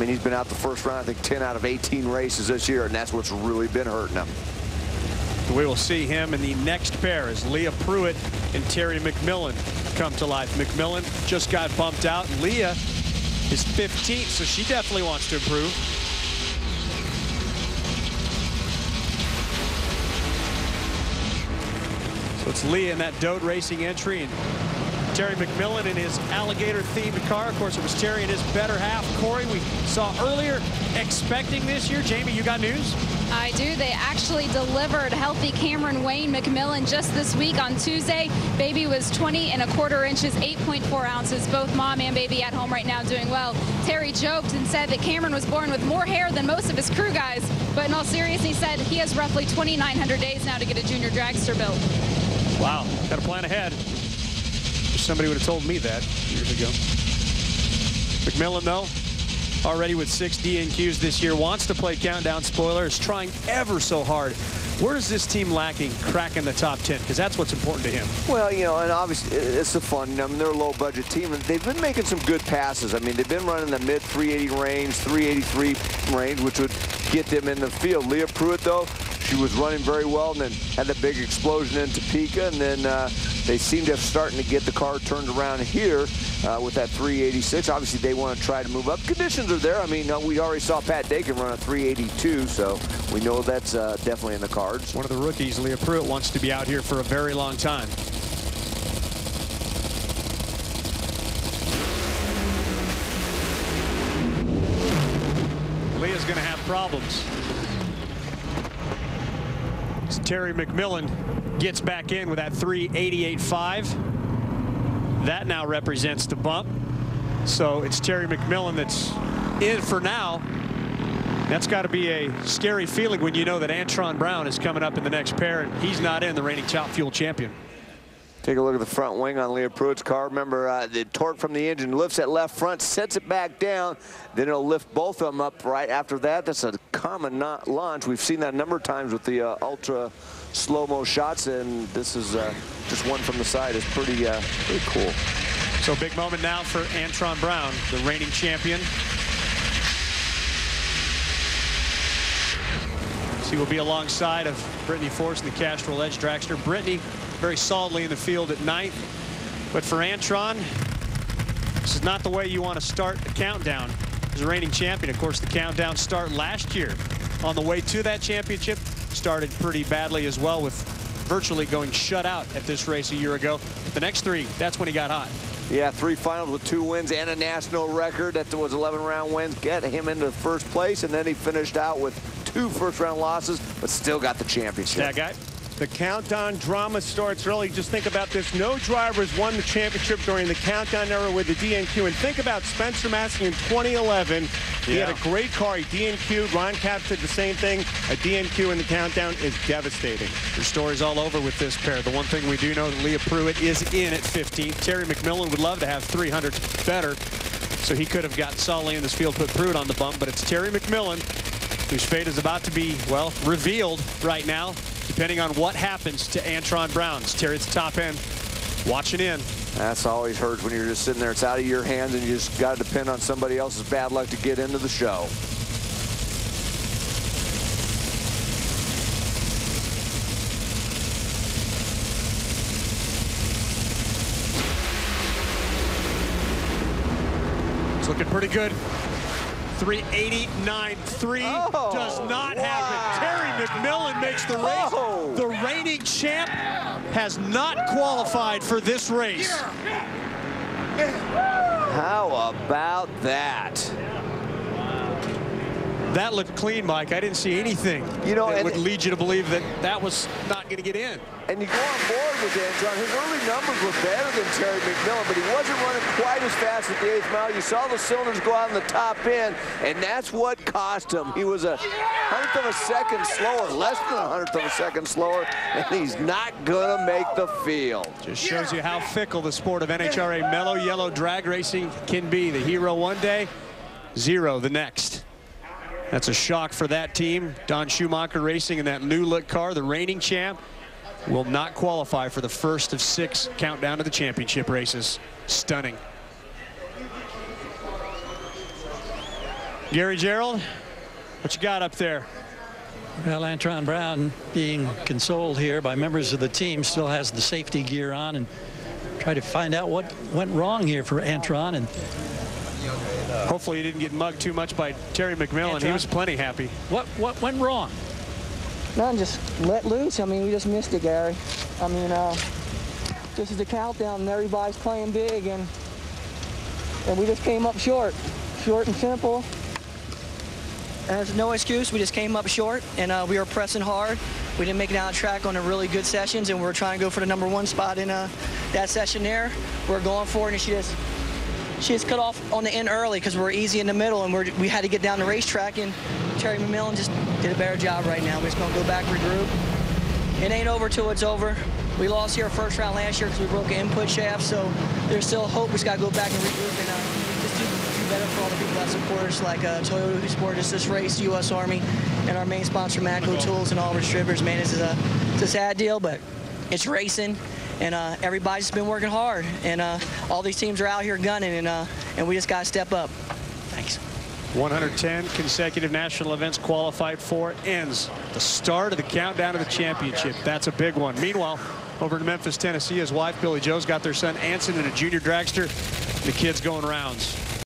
I mean, he's been out the first round, I think 10 out of 18 races this year, and that's what's really been hurting him. We will see him in the next pair as Leah Pruett and Terry McMillen come to life. McMillen just got bumped out. Leah is 15th, so she definitely wants to improve. So it's Leah in that Dode Racing entry, and Terry McMillen in his alligator-themed car. Of course, it was Terry in his better half. Corey, we saw earlier, expecting this year. Jamie, you got news? I do. They actually delivered healthy Cameron Wayne McMillen just this week on Tuesday. Baby was 20 1/4 inches, 8.4 ounces. Both mom and baby at home right now doing well. Terry joked and said that Cameron was born with more hair than most of his crew guys. But in all seriousness, he said he has roughly 2,900 days now to get a junior dragster built. Wow, got to plan ahead. Somebody would have told me that years ago. McMillen, though, already with 6 DNQs this year, wants to play countdown spoiler, is trying ever so hard. Where is this team lacking cracking the top 10? Because that's what's important to him. Well, you know, and obviously it's the fun. I mean, they're a low-budget team, and they've been making some good passes. I mean, they've been running the mid-380 range, 383 range, which would get them in the field. Leah Pruett, though, she was running very well and then had that big explosion in Topeka, and then they seem to have starting to get the car turned around here with that 386. Obviously, they want to try to move up. Conditions are there. I mean, we already saw Pat Dakin run a 382, so we know that's definitely in the cards. One of the rookies, Leah Pruett, wants to be out here for a very long time. Leah's going to have problems. Terry McMillen gets back in with that 388.5. That now represents the bump. So it's Terry McMillen that's in for now. That's got to be a scary feeling when you know that Antron Brown is coming up in the next pair, and he's not in, the reigning Top Fuel champion. Take a look at the front wing on Leah Pruett's car. Remember, the torque from the engine lifts that left front, sets it back down, then it'll lift both of them up right after that. That's a common launch. We've seen that a number of times with the ultra slow-mo shots, and this is just one from the side. It's pretty cool. So big moment now for Antron Brown, the reigning champion. He will be alongside of Brittany Force in the Castrol Edge dragster. Brittany very solidly in the field at 9th. But for Antron, this is not the way you want to start the countdown as a reigning champion. Of course, the countdown start last year on the way to that championship started pretty badly as well, with virtually going shut out at this race a year ago. But the next 3, that's when he got hot. Yeah, 3 finals with 2 wins and a national record. That was 11-round wins, get him into first place, and then he finished out with 2 first-round losses, but still got the championship. That guy. The countdown drama starts early. Just think about this. No drivers won the championship during the countdown era with the DNQ. And think about Spencer Massey in 2011. He had a great car. He DNQ'd. Ron Capps did the same thing. A DNQ in the countdown is devastating. There's stories all over with this pair. The one thing we do know that Leah Pruett is in at 15. Terry McMillen would love to have 300 better, so he could have got solidly in this field, put Pruett on the bump. But it's Terry McMillen, whose fate is about to be, well, revealed right now, depending on what happens to Antron Brown. It's Terry at the top end, watching in. That's always hurts when you're just sitting there. It's out of your hands, and you just got to depend on somebody else's bad luck to get into the show. It's looking pretty good. 389.3 does not happen. Terry McMillen makes the race. The reigning champ has not qualified for this race. How about that? That looked clean, Mike. I didn't see anything that would lead you to believe that that was not going to get in. And you go on board with Antron. His early numbers were better than Terry McMillen, but he wasn't running quite as fast at the 8th mile. You saw the cylinders go out in the top end, and that's what cost him. He was a 1/10 of a second slower, less than a 1/10 of a second slower, and he's not going to make the field. Just shows you how fickle the sport of NHRA mellow yellow drag racing can be. The hero one day, zero the next. That's a shock for that team. Don Schumacher racing in that new look car, the reigning champ, will not qualify for the first of 6 countdown to the championship races. Stunning. Gary Gerald, what you got up there? Well, Antron Brown, being consoled here by members of the team, still has the safety gear on, and try to find out what went wrong here for Antron. And hopefully he didn't get mugged too much by Terry McMillen. Antron, he was plenty happy. What went wrong? None, just let loose. I mean, we just missed it, Gary. I mean, this is the countdown, and everybody's playing big, and we just came up short and simple. And there's no excuse. We just came up short, and we were pressing hard. We didn't make it down the track on the really good sessions, and we were trying to go for the #1 spot in that session there. We're going for it, and she just cut off on the end early because we were easy in the middle, and we had to get down the racetrack, and Terry McMillen just did a better job right now. We're just going to go back, regroup. It ain't over till it's over. We lost here first round last year because we broke an input shaft, so there's still hope. We just got to go back and regroup and just do better for all the people that support us, like Toyota, who supported us this race, U.S. Army, and our main sponsor, Matco Tools, and all our distributors. Man, it's a sad deal, but it's racing, and everybody's been working hard, and all these teams are out here gunning, and we just got to step up. Thanks. 110 consecutive national events qualified for ends the start of the countdown to the championship. That's a big one. Meanwhile, over in Memphis, Tennessee, his wife, Billy Jo's got their son Anson in a junior dragster. The kid's going rounds.